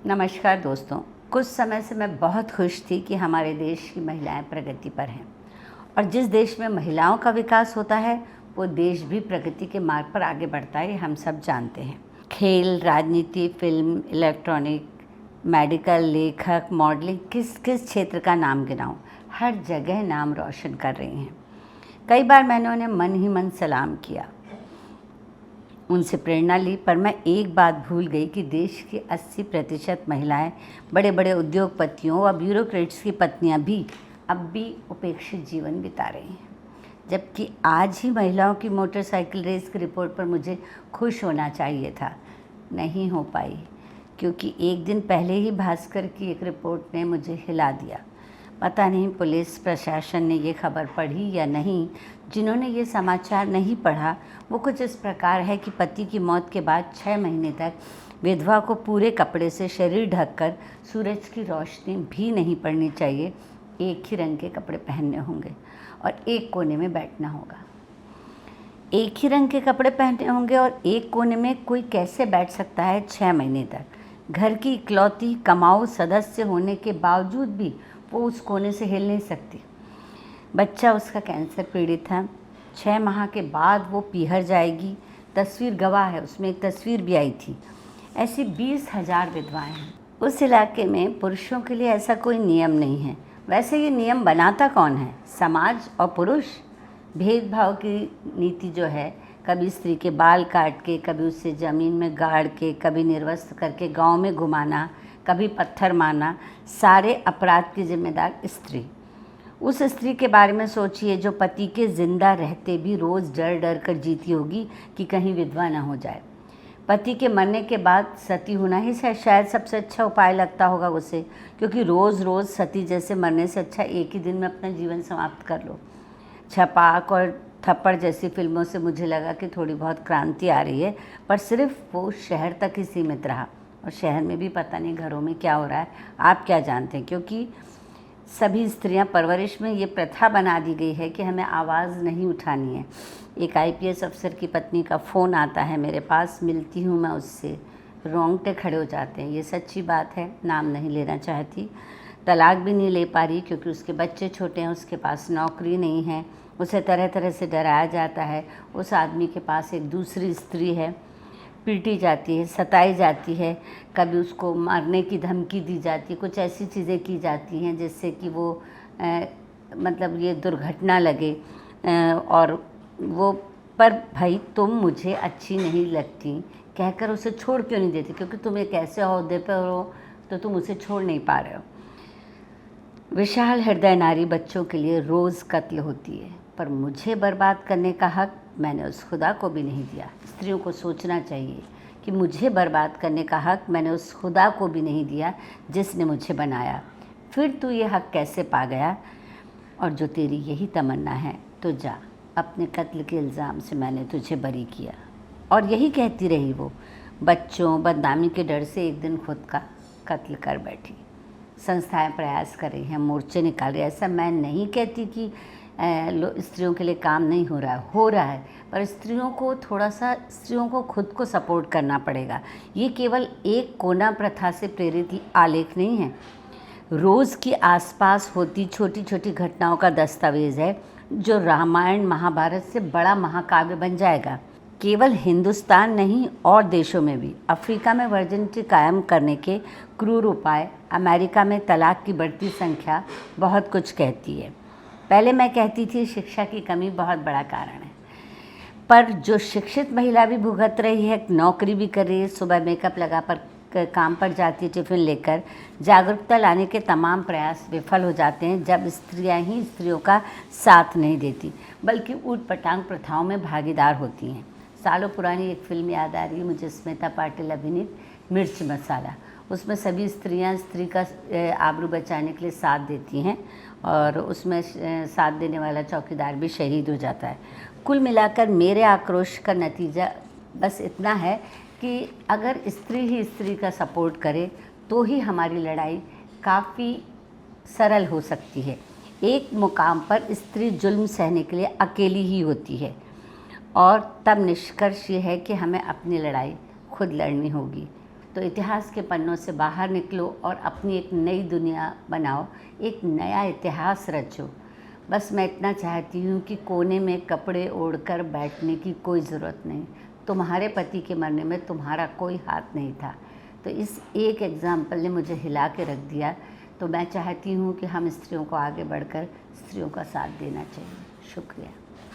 नमस्कार दोस्तों। कुछ समय से मैं बहुत खुश थी कि हमारे देश की महिलाएं प्रगति पर हैं और जिस देश में महिलाओं का विकास होता है वो देश भी प्रगति के मार्ग पर आगे बढ़ता है, हम सब जानते हैं। खेल, राजनीति, फिल्म, इलेक्ट्रॉनिक, मेडिकल, लेखक, मॉडलिंग, किस किस क्षेत्र का नाम गिनाऊं, हर जगह नाम रोशन कर रही हैं। कई बार मैंने उन्हें मन ही मन सलाम किया, उनसे प्रेरणा ली, पर मैं एक बात भूल गई कि देश की 80% महिलाएं बड़े बड़े उद्योगपतियों व ब्यूरोक्रेट्स की पत्नियां भी अब भी उपेक्षित जीवन बिता रही हैं। जबकि आज ही महिलाओं की मोटरसाइकिल रेस की रिपोर्ट पर मुझे खुश होना चाहिए था, नहीं हो पाई, क्योंकि एक दिन पहले ही भास्कर की एक रिपोर्ट ने मुझे हिला दिया। पता नहीं पुलिस प्रशासन ने ये खबर पढ़ी या नहीं। जिन्होंने ये समाचार नहीं पढ़ा वो कुछ इस प्रकार है कि पति की मौत के बाद 6 महीने तक विधवा को पूरे कपड़े से शरीर ढककर सूरज की रोशनी भी नहीं पड़नी चाहिए, एक ही रंग के कपड़े पहनने होंगे और एक कोने में बैठना होगा। एक ही रंग के कपड़े पहनने होंगे और एक कोने में कोई कैसे बैठ सकता है 6 महीने तक? घर की इकलौती कमाऊ सदस्य होने के बावजूद भी वो उस कोने से हिल नहीं सकती। बच्चा उसका कैंसर पीड़ित था, 6 माह के बाद वो पीहर जाएगी। तस्वीर गवाह है, उसमें एक तस्वीर भी आई थी। ऐसी 20,000 विधवाएं हैं। उस इलाके में पुरुषों के लिए ऐसा कोई नियम नहीं है। वैसे ये नियम बनाता कौन है? समाज और पुरुष। भेदभाव की नीति जो है, कभी स्त्री के बाल काट के, कभी उससे ज़मीन में गाड़ के, कभी निर्वस्त्र करके गांव में घुमाना, कभी पत्थर मारना, सारे अपराध की जिम्मेदार स्त्री। उस स्त्री के बारे में सोचिए जो पति के जिंदा रहते भी रोज़ डर डर कर जीती होगी कि कहीं विधवा ना हो जाए। पति के मरने के बाद सती होना ही शायद सबसे अच्छा उपाय लगता होगा उसे, क्योंकि रोज़ रोज़ सती जैसे मरने से अच्छा एक ही दिन में अपना जीवन समाप्त कर लो। छपाक और थप्पड़ जैसी फिल्मों से मुझे लगा कि थोड़ी बहुत क्रांति आ रही है, पर सिर्फ वो शहर तक ही सीमित रहा और शहर में भी पता नहीं घरों में क्या हो रहा है। आप क्या जानते हैं? क्योंकि सभी स्त्रियां परवरिश में ये प्रथा बना दी गई है कि हमें आवाज़ नहीं उठानी है। एक आईपीएस अफसर की पत्नी का फ़ोन आता है मेरे पास, मिलती हूँ मैं उससे, रोंगटे खड़े हो जाते हैं। ये सच्ची बात है, नाम नहीं लेना चाहती। तलाक भी नहीं ले पा रही क्योंकि उसके बच्चे छोटे हैं, उसके पास नौकरी नहीं है, उसे तरह तरह से डराया जाता है। उस आदमी के पास एक दूसरी स्त्री है, पीटी जाती है, सताई जाती है, कभी उसको मारने की धमकी दी जाती है, कुछ ऐसी चीज़ें की जाती हैं जिससे कि वो मतलब ये दुर्घटना लगे और वो, पर भाई तुम मुझे अच्छी नहीं लगती कहकर उसे छोड़ क्यों नहीं देती? क्योंकि तुम एक ऐसे ओहदे पर हो तो तुम उसे छोड़ नहीं पा रहे हो। विशाल हृदय नारी बच्चों के लिए रोज़ कत्ल होती है, पर मुझे बर्बाद करने का हक मैंने उस खुदा को भी नहीं दिया। स्त्रियों को सोचना चाहिए कि मुझे बर्बाद करने का हक मैंने उस खुदा को भी नहीं दिया जिसने मुझे बनाया। फिर तू ये हक कैसे पा गया? और जो तेरी यही तमन्ना है तो जा, अपने कत्ल के इल्ज़ाम से मैंने तुझे बरी किया। और यही कहती रही वो, बच्चों बदनामी के डर से एक दिन खुद का कत्ल कर बैठी। संस्थाएं प्रयास कर रही हैं, मोर्चे निकाल रही हैं। ऐसा मैं नहीं कहती कि स्त्रियों के लिए काम नहीं हो रहा है, पर स्त्रियों को थोड़ा सा, स्त्रियों को खुद को सपोर्ट करना पड़ेगा। ये केवल एक कोना प्रथा से प्रेरित आलेख नहीं है, रोज़ की आसपास होती छोटी छोटी घटनाओं का दस्तावेज है जो रामायण महाभारत से बड़ा महाकाव्य बन जाएगा। केवल हिंदुस्तान नहीं और देशों में भी अफ्रीका में वर्जिनिटी कायम करने के क्रूर उपाय, अमेरिका में तलाक की बढ़ती संख्या बहुत कुछ कहती है। पहले मैं कहती थी शिक्षा की कमी बहुत बड़ा कारण है, पर जो शिक्षित महिला भी भुगत रही है, नौकरी भी कर रही है, सुबह मेकअप लगा पर काम पर जाती है, टिफ़िन लेकर, जागरूकता लाने के तमाम प्रयास विफल हो जाते हैं जब स्त्रियां ही स्त्रियों का साथ नहीं देती, बल्कि ऊट पटांग प्रथाओं में भागीदार होती हैं। सालों पुरानी एक फिल्म याद आ रही है मुझे, स्मिता पाटिल अभिनीत मिर्च मसाला। उसमें सभी स्त्रियां स्त्री का आबरू बचाने के लिए साथ देती हैं और उसमें साथ देने वाला चौकीदार भी शहीद हो जाता है। कुल मिलाकर मेरे आक्रोश का नतीजा बस इतना है कि अगर स्त्री ही स्त्री का सपोर्ट करे तो ही हमारी लड़ाई काफ़ी सरल हो सकती है। एक मुकाम पर स्त्री जुल्म सहने के लिए अकेली ही होती है और तब निष्कर्ष ये है कि हमें अपनी लड़ाई खुद लड़नी होगी। तो इतिहास के पन्नों से बाहर निकलो और अपनी एक नई दुनिया बनाओ, एक नया इतिहास रचो। बस मैं इतना चाहती हूँ कि कोने में कपड़े ओढ़कर बैठने की कोई ज़रूरत नहीं। तुम्हारे पति के मरने में तुम्हारा कोई हाथ नहीं था। तो इस एक एग्ज़ाम्पल ने मुझे हिला के रख दिया। तो मैं चाहती हूँ कि हम स्त्रियों को आगे बढ़कर स्त्रियों का साथ देना चाहिए। शुक्रिया।